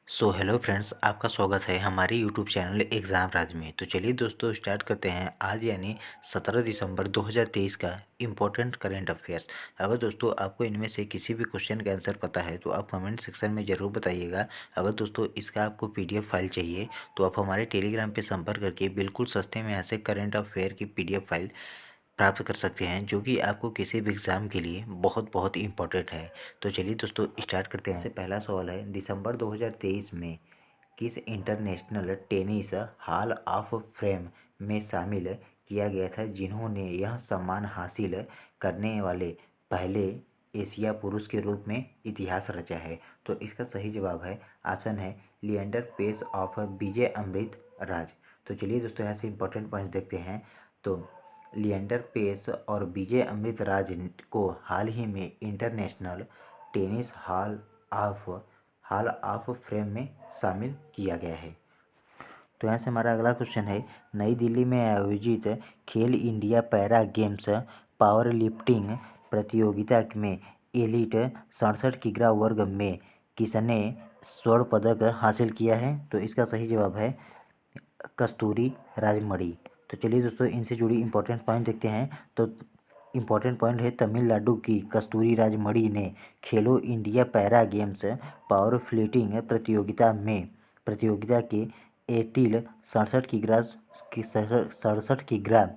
Hello friends, आपका स्वागत है हमारे यूट्यूब चैनल एग्ज़ाम राज में। तो चलिए दोस्तों स्टार्ट करते हैं आज यानी 17 दिसंबर 2023 का इम्पोर्टेंट करेंट अफेयर्स। अगर दोस्तों आपको इनमें से किसी भी क्वेश्चन का आंसर पता है तो आप कमेंट सेक्शन में ज़रूर बताइएगा। अगर दोस्तों इसका आपको PDF फाइल चाहिए तो आप हमारे टेलीग्राम पर संपर्क करके बिल्कुल सस्ते में यहाँ से करेंट अफेयर की PDF फाइल प्राप्त कर सकते हैं, जो कि आपको किसी भी एग्ज़ाम के लिए बहुत बहुत इम्पोर्टेंट है। तो चलिए दोस्तों स्टार्ट करते हैं। पहला सवाल है, दिसंबर 2023 में किस international tennis hall of fame में शामिल किया गया था, जिन्होंने यह सम्मान हासिल करने वाले पहले एशिया पुरुष के रूप में इतिहास रचा है? तो इसका सही जवाब है ऑप्शन है लिएंडर पेस ऑफ विजय अमृत राज। तो चलिए दोस्तों यहाँ से इंपॉर्टेंट पॉइंट्स देखते हैं। तो लिएंडर पेस और विजय अमृत राज को हाल ही में international tennis hall of fame में शामिल किया गया है। तो यहाँ से हमारा अगला क्वेश्चन है, नई दिल्ली में आयोजित खेल India para games power lifting प्रतियोगिता में एलिट 67 किग्रा वर्ग में किसने स्वर्ण पदक हासिल किया है? तो इसका सही जवाब है कस्तूरी राजमणि। तो चलिए दोस्तों इनसे जुड़ी इंपॉर्टेंट पॉइंट देखते हैं। तो इम्पॉर्टेंट पॉइंट है, तमिलनाडु की कस्तूरी राजमणि ने खेलो India para games power lifting प्रतियोगिता के एटिल 67 किग्रा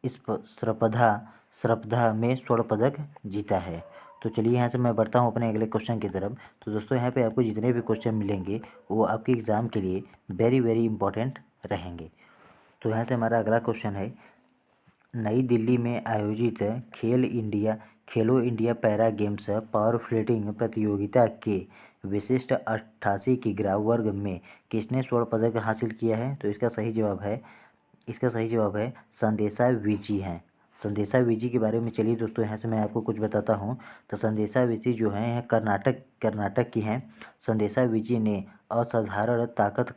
स्पर्धा में स्वर्ण पदक जीता है। तो चलिए यहाँ से मैं बढ़ता हूँ अपने अगले क्वेश्चन की तरफ। तो दोस्तों यहाँ पे आपको जितने भी क्वेश्चन मिलेंगे वो आपके एग्ज़ाम के लिए वेरी वेरी इंपॉर्टेंट रहेंगे। तो यहाँ से हमारा अगला क्वेश्चन है, नई दिल्ली में आयोजित खेलो India para games power lifting प्रतियोगिता के विशिष्ट 88 किग्रा वर्ग में किसने स्वर्ण पदक हासिल किया है? तो इसका सही जवाब है संदेशा विजी हैं। संदेशा विजी के बारे में चलिए दोस्तों यहाँ से मैं आपको कुछ बताता हूँ। तो संदेशा विजी जो हैं यह कर्नाटक की हैं। संदेशा विजी ने असाधारण ताकत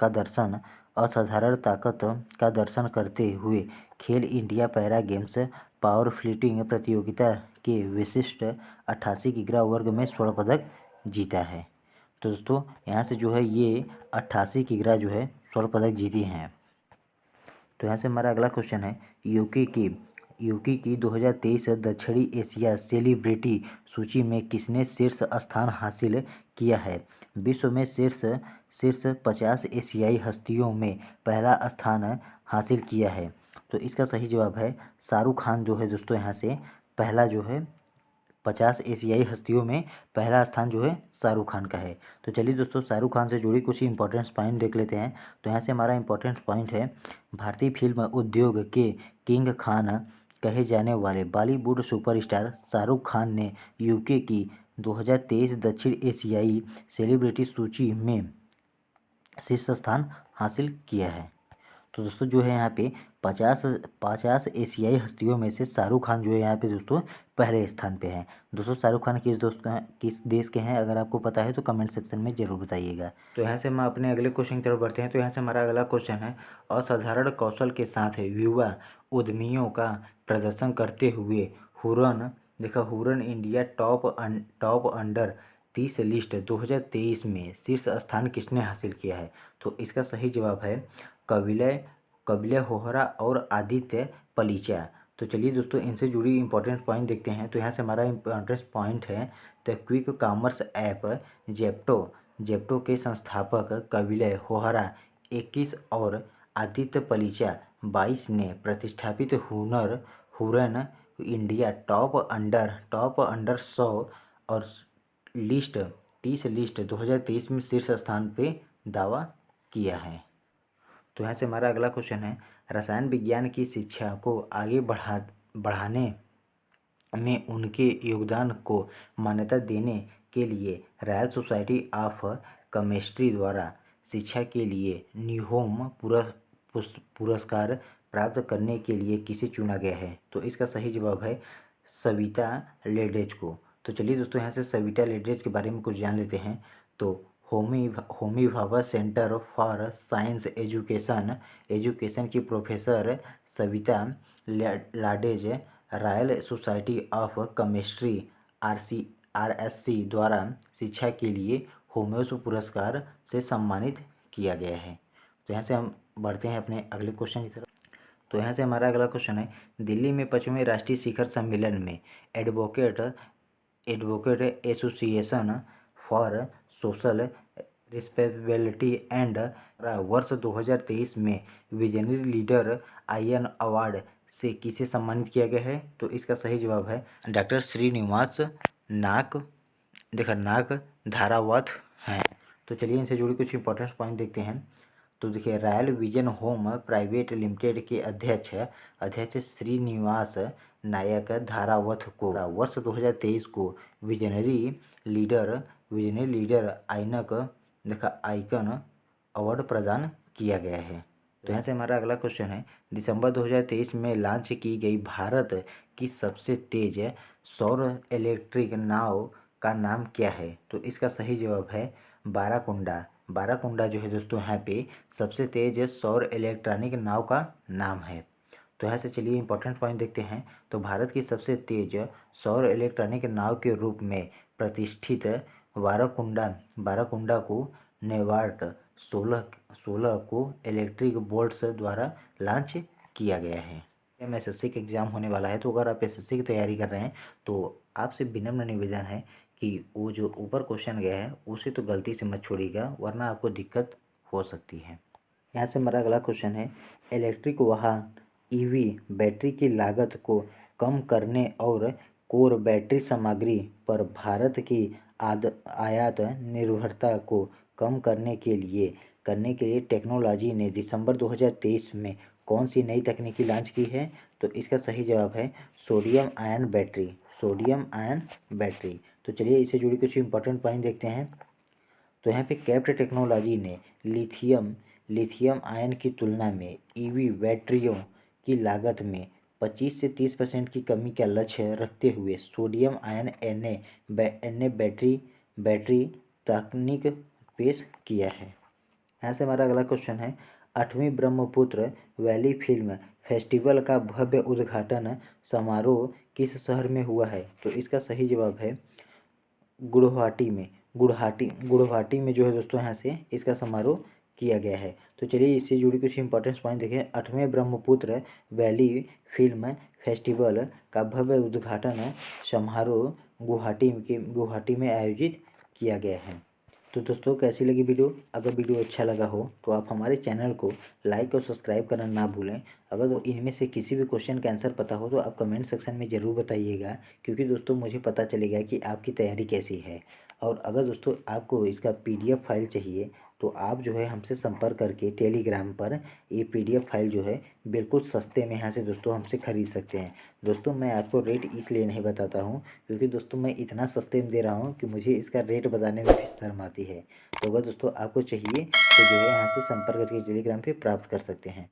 का दर्शन करते हुए खेल India para games power lifting प्रतियोगिता के विशिष्ट 88 किग्रा वर्ग में स्वर्ण पदक जीता है। तो दोस्तों यहाँ से जो है ये 88 किग्रा जो है स्वर्ण पदक जीती हैं। तो यहाँ से हमारा अगला क्वेश्चन है, यूकी की 2023 दक्षिणी एशिया सेलिब्रिटी सूची में किसने शीर्ष स्थान हासिल किया है? विश्व में शीर्ष 50 एशियाई हस्तियों में पहला स्थान हासिल किया है। तो इसका सही जवाब है शाहरुख खान जो है दोस्तों यहाँ से पहला जो है 50 एशियाई हस्तियों में पहला स्थान जो है शाहरुख खान का है। तो चलिए दोस्तों शाहरुख खान से जुड़ी कुछ इंपॉर्टेंट पॉइंट देख लेते हैं। तो यहाँ से हमारा इंपॉर्टेंट पॉइंट है, भारतीय फिल्म उद्योग के किंग खान कहे जाने वाले बॉलीवुड सुपरस्टार शाहरुख खान ने यूके की 2023 दक्षिण एशियाई सेलिब्रिटी सूची में शीर्ष स्थान हासिल किया है। तो दोस्तों जो है यहाँ पे 50 एशियाई हस्तियों में से शाहरुख खान जो है यहाँ पे दोस्तों पहले स्थान पे हैं। दोस्तों शाहरुख खान किस देश के हैं, अगर आपको पता है तो कमेंट सेक्शन में ज़रूर बताइएगा। तो यहाँ से हम अपने अगले क्वेश्चन की तरफ बढ़ते हैं। तो यहाँ से हमारा अगला क्वेश्चन है, असाधारण कौशल के साथ युवा उद्यमियों का प्रदर्शन करते हुए Huron India top under 30 list 2023 में शीर्ष स्थान किसने हासिल किया है? तो इसका सही जवाब है कबिले होहरा और आदित्य पलीचा। तो चलिए दोस्तों इनसे जुड़ी इंपॉर्टेंट पॉइंट देखते हैं। तो यहाँ से हमारा इंपॉर्टेंट पॉइंट है, the quick commerce app Zepto के संस्थापक कबिले होहरा 21 और आदित्य पलीचा 22 ने प्रतिष्ठापित हुरन इंडिया टॉप अंडर 100 और 30 लिस्ट 2023 में शीर्ष स्थान पे दावा किया है। तो यहाँ से हमारा अगला क्वेश्चन है, रसायन विज्ञान की शिक्षा को आगे बढ़ाने में उनके योगदान को मान्यता देने के लिए रॉयल सोसाइटी ऑफ केमिस्ट्री द्वारा शिक्षा के लिए न्यूहोम पुरस्कार प्राप्त करने के लिए किसे चुना गया है? तो इसका सही जवाब है सविता लेडेज को। तो चलिए दोस्तों यहाँ से सविता लेडेज के बारे में कुछ जान लेते हैं। तो Homi Bhabha Centre for Science Education की professor Savita Ladage Royal Society of Chemistry RSC द्वारा शिक्षा के लिए होम्योस पुरस्कार से सम्मानित किया गया है। तो यहाँ से हम बढ़ते हैं अपने अगले क्वेश्चन की तरफ। तो यहाँ से हमारा अगला क्वेश्चन है, दिल्ली में 25वें राष्ट्रीय शिखर सम्मेलन में advocate association for social respectability and वर्ष 2023 में विजनरी लीडर आयन अवार्ड से किसे सम्मानित किया गया है? तो इसका सही जवाब है डॉक्टर श्रीनिवास नाग धारावत हैं। तो चलिए इनसे जुड़ी कुछ इंपॉर्टेंट पॉइंट देखते हैं। तो देखिए, royal vision home private limited के अध्यक्ष श्रीनिवास नायक धारावत को वर्ष 2023 को विजनरी लीडर आइकन अवार्ड प्रदान किया गया है। तो यहाँ से हमारा अगला क्वेश्चन है, दिसंबर 2023 में लॉन्च की गई भारत की सबसे तेज सौर इलेक्ट्रिक नाव का नाम क्या है? तो इसका सही जवाब है बाराकुंडा जो है दोस्तों यहाँ पे सबसे तेज सौर इलेक्ट्रॉनिक नाव का नाम है। तो यहाँ से चलिए इंपॉर्टेंट पॉइंट देखते हैं। तो भारत की सबसे तेज सौर इलेक्ट्रॉनिक नाव के रूप में प्रतिष्ठित बाराकुंडा को नेवार्ट 16 को इलेक्ट्रिक बोल्ट्स द्वारा लॉन्च किया गया है। एसएससी का एग्ज़ाम होने वाला है, तो अगर आप एसएससी की तैयारी कर रहे हैं तो आपसे विनम्र निवेदन है कि वो जो ऊपर क्वेश्चन गया है उसे तो गलती से मत छोड़िएगा, वरना आपको दिक्कत हो सकती है। यहाँ से हमारा अगला क्वेश्चन है, इलेक्ट्रिक वाहन ईवी बैटरी की लागत को कम करने और कोर बैटरी सामग्री पर भारत की आयात निर्भरता को कम करने के लिए टेक्नोलॉजी ने दिसंबर 2023 में कौन सी नई तकनीकी लॉन्च की है? तो इसका सही जवाब है सोडियम आयन बैटरी। तो चलिए इससे जुड़ी कुछ इंपॉर्टेंट पॉइंट देखते हैं। तो यहाँ पे कैप्ट टेक्नोलॉजी ने लिथियम आयन की तुलना में ईवी बैटरियों की लागत में 25 से 30% की कमी का लक्ष्य रखते हुए सोडियम आयन Na बैटरी तकनीक पेश किया है। यहाँ से हमारा अगला क्वेश्चन है, 8वीं ब्रह्मपुत्र वैली फिल्म फेस्टिवल का भव्य उद्घाटन समारोह किस शहर में हुआ है? तो इसका सही जवाब है गुवाहाटी में जो है दोस्तों यहाँ से इसका समारोह किया गया है। तो चलिए इससे जुड़ी कुछ इंपॉर्टेंट पॉइंट देखें। 8वें ब्रह्मपुत्र वैली फिल्म फेस्टिवल का भव्य उद्घाटन समारोह गुवाहाटी में आयोजित किया गया है। तो दोस्तों कैसी लगी वीडियो? अगर वीडियो अच्छा लगा हो तो आप हमारे चैनल को लाइक और सब्सक्राइब करना ना भूलें। अगर इनमें से किसी भी क्वेश्चन का आंसर पता हो तो आप कमेंट सेक्शन में ज़रूर बताइएगा, क्योंकि दोस्तों मुझे पता चलेगा कि आपकी तैयारी कैसी है। और अगर दोस्तों आपको इसका PDF फाइल चाहिए तो आप जो है हमसे संपर्क करके टेलीग्राम पर ये PDF फाइल जो है बिल्कुल सस्ते में यहाँ से दोस्तों हमसे ख़रीद सकते हैं। दोस्तों मैं आपको रेट इसलिए नहीं बताता हूँ क्योंकि दोस्तों मैं इतना सस्ते में दे रहा हूँ कि मुझे इसका रेट बताने में भी शर्म आती है। तो अगर दोस्तों आपको चाहिए तो जो है यहाँ से संपर्क करके टेलीग्राम पे प्राप्त कर सकते हैं।